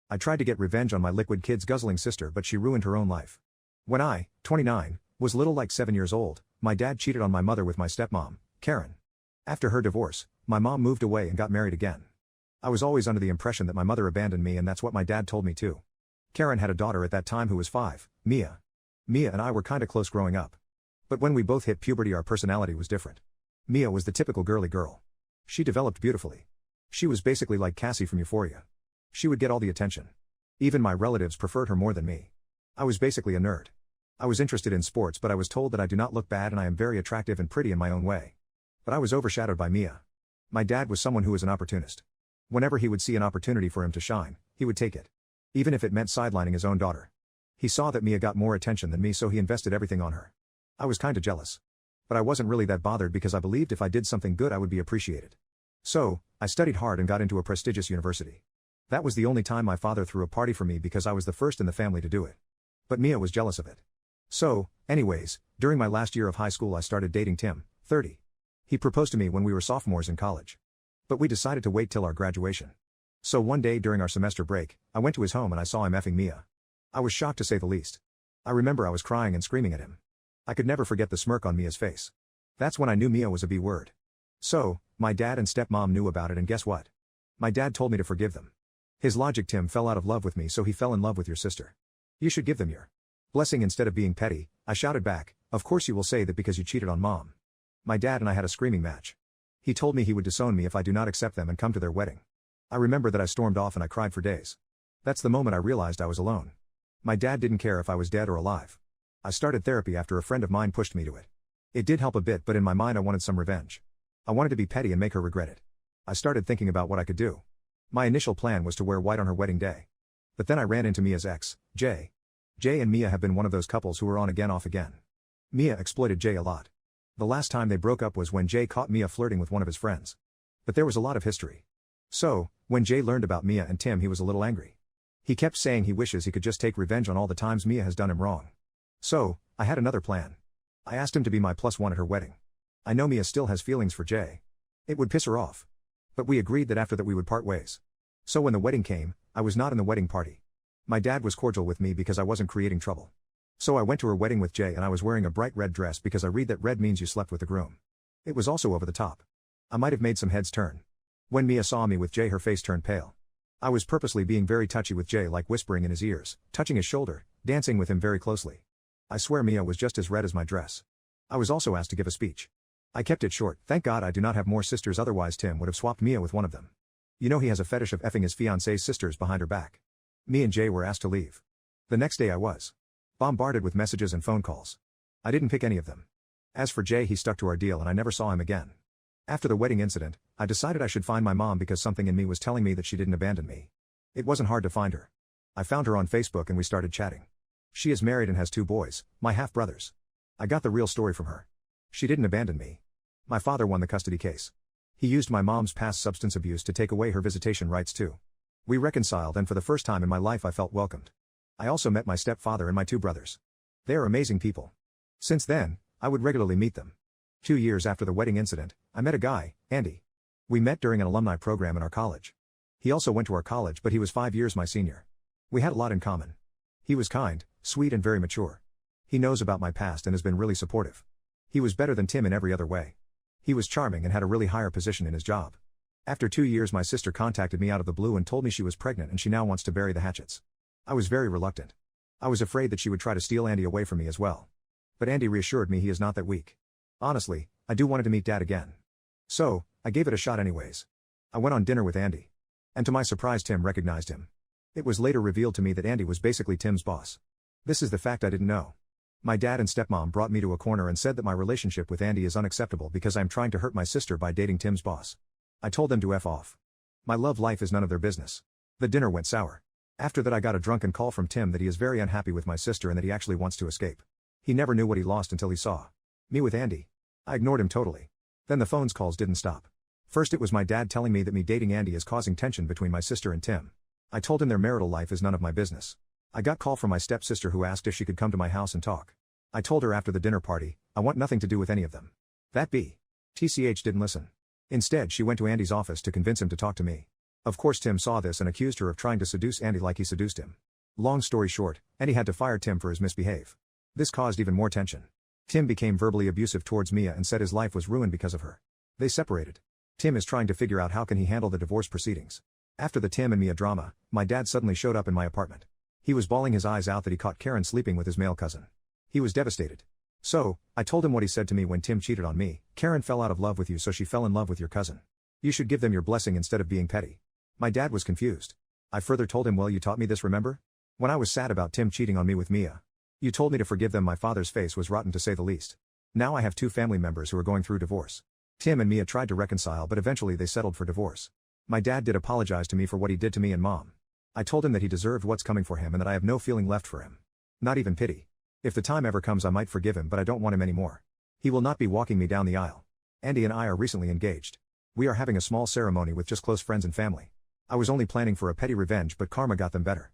I tried to get revenge on my liquid kid's guzzling sister, but she ruined her own life. When I, 29, was little like 7 years old, my dad cheated on my mother with my stepmom, Karen. After her divorce, my mom moved away and got married again. I was always under the impression that my mother abandoned me, and that's what my dad told me too. Karen had a daughter at that time who was 5, Mia. Mia and I were kinda close growing up. But when we both hit puberty, our personality was different. Mia was the typical girly girl. She developed beautifully. She was basically like Cassie from Euphoria. She would get all the attention. Even my relatives preferred her more than me. I was basically a nerd. I was interested in sports, but I was told that I do not look bad and I am very attractive and pretty in my own way. But I was overshadowed by Mia. My dad was someone who was an opportunist. Whenever he would see an opportunity for him to shine, he would take it. Even if it meant sidelining his own daughter. He saw that Mia got more attention than me, so he invested everything on her. I was kinda jealous. But I wasn't really that bothered because I believed if I did something good I would be appreciated. So, I studied hard and got into a prestigious university. That was the only time my father threw a party for me because I was the first in the family to do it. But Mia was jealous of it. So, anyways, during my last year of high school I started dating Tim, 30. He proposed to me when we were sophomores in college. But we decided to wait till our graduation. So one day during our semester break, I went to his home and I saw him effing Mia. I was shocked to say the least. I remember I was crying and screaming at him. I could never forget the smirk on Mia's face. That's when I knew Mia was a B word. So, my dad and stepmom knew about it, and guess what? My dad told me to forgive them. His logic: Tim fell out of love with me, so he fell in love with your sister. You should give them your blessing instead of being petty. I shouted back, of course you will say that because you cheated on mom. My dad and I had a screaming match. He told me he would disown me if I do not accept them and come to their wedding. I remember that I stormed off and I cried for days. That's the moment I realized I was alone. My dad didn't care if I was dead or alive. I started therapy after a friend of mine pushed me to it. It did help a bit, but in my mind I wanted some revenge. I wanted to be petty and make her regret it. I started thinking about what I could do. My initial plan was to wear white on her wedding day. But then I ran into Mia's ex, Jay. Jay and Mia have been one of those couples who are on again off again. Mia exploited Jay a lot. The last time they broke up was when Jay caught Mia flirting with one of his friends. But there was a lot of history. So, when Jay learned about Mia and Tim, he was a little angry. He kept saying he wishes he could just take revenge on all the times Mia has done him wrong. So, I had another plan. I asked him to be my +1 at her wedding. I know Mia still has feelings for Jay. It would piss her off. But we agreed that after that we would part ways. So when the wedding came, I was not in the wedding party. My dad was cordial with me because I wasn't creating trouble. So I went to her wedding with Jay and I was wearing a bright red dress because I read that red means you slept with the groom. It was also over the top. I might have made some heads turn. When Mia saw me with Jay, her face turned pale. I was purposely being very touchy with Jay, like whispering in his ears, touching his shoulder, dancing with him very closely. I swear Mia was just as red as my dress. I was also asked to give a speech. I kept it short. Thank God I do not have more sisters, otherwise Tim would have swapped Mia with one of them. You know he has a fetish of effing his fiancée's sisters behind her back. Me and Jay were asked to leave. The next day I was bombarded with messages and phone calls. I didn't pick any of them. As for Jay, he stuck to our deal and I never saw him again. After the wedding incident, I decided I should find my mom because something in me was telling me that she didn't abandon me. It wasn't hard to find her. I found her on Facebook and we started chatting. She is married and has 2 boys, my half-brothers. I got the real story from her. She didn't abandon me. My father won the custody case. He used my mom's past substance abuse to take away her visitation rights too. We reconciled and for the first time in my life I felt welcomed. I also met my stepfather and my 2 brothers. They are amazing people. Since then, I would regularly meet them. 2 years after the wedding incident, I met a guy, Andy. We met during an alumni program in our college. He also went to our college, but he was 5 years my senior. We had a lot in common. He was kind, sweet and very mature. He knows about my past and has been really supportive. He was better than Tim in every other way. He was charming and had a really higher position in his job. After 2 years my sister contacted me out of the blue and told me she was pregnant and she now wants to bury the hatchets. I was very reluctant. I was afraid that she would try to steal Andy away from me as well. But Andy reassured me he is not that weak. Honestly, I do wanted to meet Dad again. So, I gave it a shot anyways. I went on dinner with Andy. And to my surprise Tim recognized him. It was later revealed to me that Andy was basically Tim's boss. This is the fact I didn't know. My dad and stepmom brought me to a corner and said that my relationship with Andy is unacceptable because I'm trying to hurt my sister by dating Tim's boss. I told them to F off. My love life is none of their business. The dinner went sour. After that I got a drunken call from Tim that he is very unhappy with my sister and that he actually wants to escape. He never knew what he lost until he saw me with Andy. I ignored him totally. Then the phone's calls didn't stop. First it was my dad telling me that me dating Andy is causing tension between my sister and Tim. I told him their marital life is none of my business. I got call from my stepsister who asked if she could come to my house and talk. I told her after the dinner party, I want nothing to do with any of them. That TCH didn't listen. Instead she went to Andy's office to convince him to talk to me. Of course Tim saw this and accused her of trying to seduce Andy like he seduced him. Long story short, Andy had to fire Tim for his misbehave. This caused even more tension. Tim became verbally abusive towards Mia and said his life was ruined because of her. They separated. Tim is trying to figure out how can he handle the divorce proceedings. After the Tim and Mia drama, my dad suddenly showed up in my apartment. He was bawling his eyes out that he caught Karen sleeping with his male cousin. He was devastated. So, I told him what he said to me when Tim cheated on me. Karen fell out of love with you, so she fell in love with your cousin. You should give them your blessing instead of being petty. My dad was confused. I further told him, well, you taught me this, remember? When I was sad about Tim cheating on me with Mia. You told me to forgive them. My father's face was rotten to say the least. Now I have 2 family members who are going through divorce. Tim and Mia tried to reconcile, but eventually they settled for divorce. My dad did apologize to me for what he did to me and Mom. I told him that he deserved what's coming for him and that I have no feeling left for him. Not even pity. If the time ever comes I might forgive him, but I don't want him anymore. He will not be walking me down the aisle. Andy and I are recently engaged. We are having a small ceremony with just close friends and family. I was only planning for a petty revenge, but karma got them better.